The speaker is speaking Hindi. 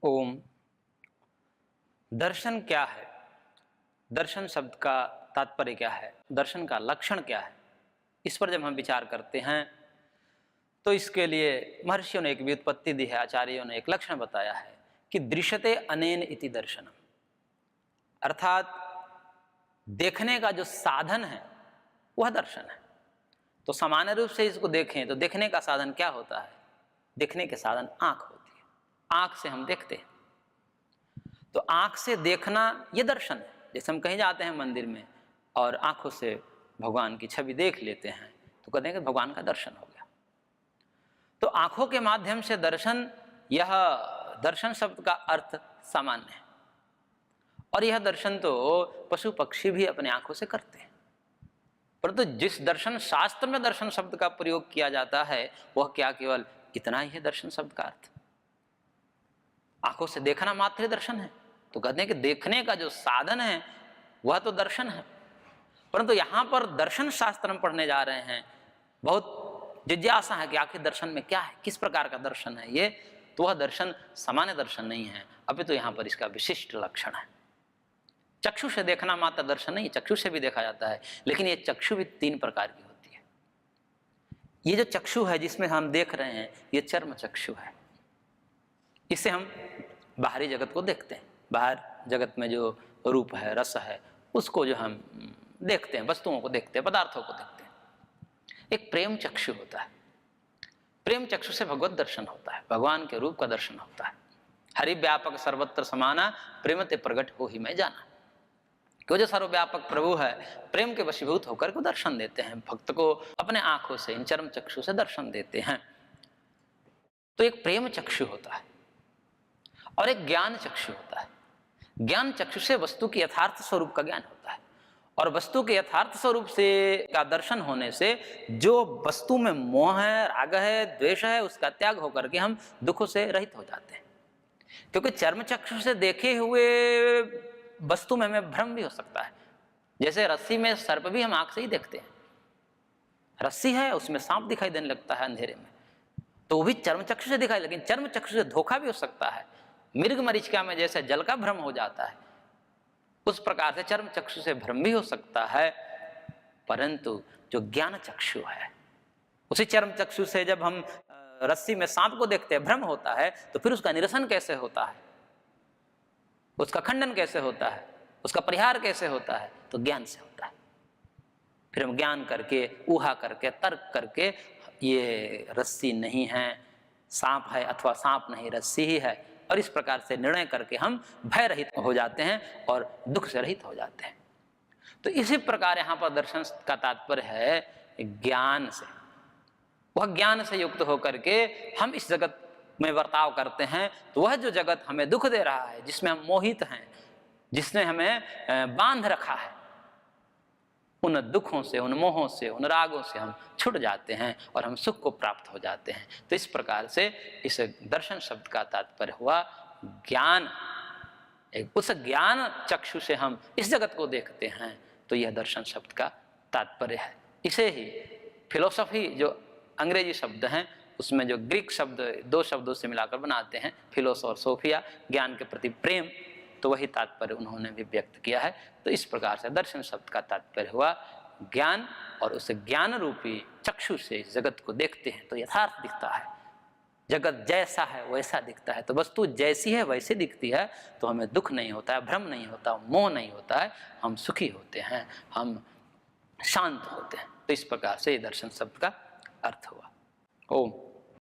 ओम। दर्शन क्या है? दर्शन शब्द का तात्पर्य क्या है? दर्शन का लक्षण क्या है? इस पर जब हम विचार करते हैं तो इसके लिए महर्षियों ने एक व्युत्पत्ति दी है, आचार्यों ने एक लक्षण बताया है कि दृश्यते अनेन इति दर्शनम, अर्थात देखने का जो साधन है वह दर्शन है। तो सामान्य रूप से इसको देखें तो देखने का साधन क्या होता है? देखने के साधन आंख होती है, आंख से हम देखते हैं। तो आंख से देखना ये दर्शन है। जैसे हम कहीं जाते हैं मंदिर में और आंखों से भगवान की छवि देख लेते हैं तो कहते हैं कि भगवान का दर्शन हो गया। तो आंखों के माध्यम से दर्शन, यह दर्शन शब्द का अर्थ सामान्य है और यह दर्शन तो पशु पक्षी भी अपने आंखों से करते हैं। परंतु जिस दर्शन शास्त्र में दर्शन शब्द का प्रयोग किया जाता है वह क्या केवल इतना ही है दर्शन शब्द का अर्थ? आंखों से देखना मात्र दर्शन है। तो कहते हैं कि देखने का जो साधन है वह तो दर्शन है। परंतु यहां पर दर्शन शास्त्र हम पढ़ने जा रहे हैं, बहुत जिज्ञासा है कि आखिर दर्शन में क्या है, किस प्रकार का दर्शन है ये। तो वह दर्शन सामान्य दर्शन नहीं है, अभी तो यहां पर इसका विशिष्ट लक्षण है। चक्षु से देखना मात्र दर्शन नहीं, चक्षु से भी देखा जाता है, लेकिन ये चक्षु भी तीन प्रकार की होती है। ये जो चक्षु है जिसमें हम देख रहे हैं ये चर्म चक्षु है। इससे हम बाहरी जगत को देखते हैं, बाहर जगत में जो रूप है, रस है, उसको जो हम देखते हैं, वस्तुओं को देखते हैं, पदार्थों को देखते हैं। एक प्रेम चक्षु होता है, प्रेम चक्षु से भगवत दर्शन होता है, भगवान के रूप का दर्शन होता है। हरि व्यापक सर्वत्र समाना, प्रेम ते प्रगट हो ही मैं जाना। क्यों? जो सर्वव्यापक प्रभु है, प्रेम के वशीभूत होकर को दर्शन देते हैं, भक्त को अपने आंखों से, इन चर्म चक्षु से दर्शन देते हैं। तो एक प्रेम चक्षु होता है और एक ज्ञान चक्षु होता है। ज्ञान चक्षु से वस्तु की यथार्थ स्वरूप का ज्ञान होता है और वस्तु के यथार्थ स्वरूप से का दर्शन होने से जो वस्तु में मोह है, राग है, द्वेष है, उसका त्याग होकर के हम दुखों से रहित हो जाते हैं। क्योंकि चर्म चक्षु से देखे हुए वस्तु में हमें भ्रम भी हो सकता है। जैसे रस्सी में सर्प भी हम आंख से ही देखते हैं, रस्सी है उसमें सांप दिखाई देने लगता है अंधेरे में, तो वो भी चर्म चक्षु से दिखाई, लेकिन चर्म चक्षु से धोखा भी हो सकता है। मृग मरीचिका में जैसे जल का भ्रम हो जाता है, उस प्रकार से चर्म चक्षु से भ्रम भी हो सकता है। परंतु जो ज्ञान चक्षु है, उसी चर्म चक्षु से जब हम रस्सी में सांप को देखते हैं, भ्रम होता है, तो फिर उसका निरसन कैसे होता है, उसका खंडन कैसे होता है, उसका परिहार कैसे होता है? तो ज्ञान से होता है। फिर हम ज्ञान करके, ऊहा करके, तर्क करके ये रस्सी नहीं है, सांप है, अथवा सांप नहीं रस्सी ही है, और इस प्रकार से निर्णय करके हम भय रहित हो जाते हैं और दुख से रहित हो जाते हैं। तो इसी प्रकार यहाँ पर दर्शन का तात्पर्य है ज्ञान से। वह ज्ञान से युक्त होकर के हम इस जगत में बर्ताव करते हैं, तो वह जो जगत हमें दुख दे रहा है, जिसमें हम मोहित हैं, जिसने हमें बांध रखा है, उन दुखों से, उन मोहों से, उन रागों से हम छूट जाते हैं और हम सुख को प्राप्त हो जाते हैं। तो इस प्रकार से इस दर्शन शब्द का तात्पर्य हुआ ज्ञान। उस ज्ञान चक्षु से हम इस जगत को देखते हैं, तो यह दर्शन शब्द का तात्पर्य है। इसे ही फिलोसफी जो अंग्रेजी शब्द हैं, उसमें जो ग्रीक शब्द दो शब्दों से मिलाकर बनाते हैं, फिलोस और सोफिया, ज्ञान के प्रति प्रेम, तो वही तात्पर्य उन्होंने भी व्यक्त किया है। तो इस प्रकार से दर्शन शब्द का तात्पर्य हुआ ज्ञान, और उस ज्ञान रूपी चक्षु से इस जगत को देखते हैं तो यथार्थ दिखता है। जगत जैसा है वैसा दिखता है, तो वस्तु जैसी है वैसे दिखती है, तो हमें दुख नहीं होता है, भ्रम नहीं होता, मोह नहीं होता है, हम सुखी होते हैं, हम शांत होते हैं। तो इस प्रकार से दर्शन शब्द का अर्थ हुआ। ओम।